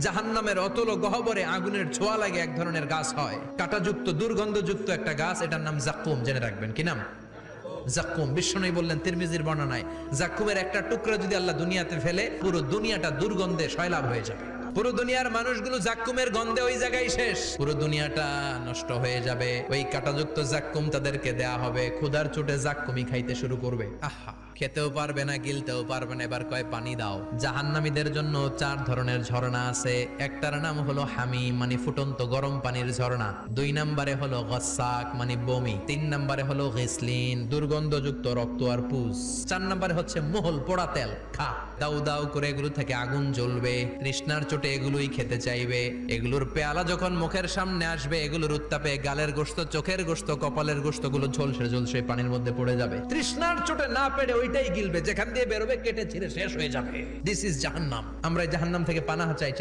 জাহান্নামের অতল গহ্বরে আগুনের ছোঁয়া লাগে এক ধরনের গাছ হয়, কাঁটাযুক্ত দুর্গন্ধযুক্ত একটা গাছ, এটার নাম জাক্কুম। জেনে রাখবেন কি নাম? জাক্কুম। বিশ্বনবী বললেন তিরমিজির বর্ণনায়, জাক্কুমের একটা টুকরা যদি আল্লাহ দুনিয়াতে ফেলে, পুরো দুনিয়াটা দুর্গন্ধে সয়লাব হয়ে যাবে। পুরো দুনিয়ার মানুষগুলো জাক্কুমের গন্ধে ওই জায়গায় শেষ, পুরো দুনিয়াটা নষ্ট হয়ে যাবে। ওই কাঁটাযুক্ত জাক্কুম তাদেরকে দেয়া হবে, ক্ষুধার চোটে জাক্কুমই খাইতে শুরু করবে। আহা, খেতেও পারবে না, গিলতেও পারবে না, এবার কয় পানি দাও। জাহান্নামীদের জন্য 4 ধরনের ঝর্ণা আছে। একটার নাম হলো হামিম, মানে ফুটন্ত গরম পানির ঝর্ণা। 2 নম্বরে হলো গসাক, মানে বমি। 3 নম্বরে হলো গিসলিন, দুর্গন্ধযুক্ত রক্ত আর পুজ। 4 নম্বরে হচ্ছে মোহল, পোড়া তেল। খা, দাউ দাউ করে এগুলো থেকে আগুন জ্বলবে, তৃষ্ণার চোটে এগুলোই খেতে চাইবে। এগুলোর পেয়ালা যখন মুখের সামনে আসবে, এগুলোর উত্তাপে গালের গোশত, চোখের গোশত, কপালের গোশত গুলো ঝলসে ঝলসে পানির মধ্যে পড়ে যাবে। তৃষ্ণার চোটে না পেরে ওইটাই গিলবে, যেখান দিয়ে বেরোবে কেটে ছিঁড়ে শেষ হয়ে যাবে। দিস ইজ জাহান্নাম। আমরা এই জাহান্নাম থেকে পানাহ চাই।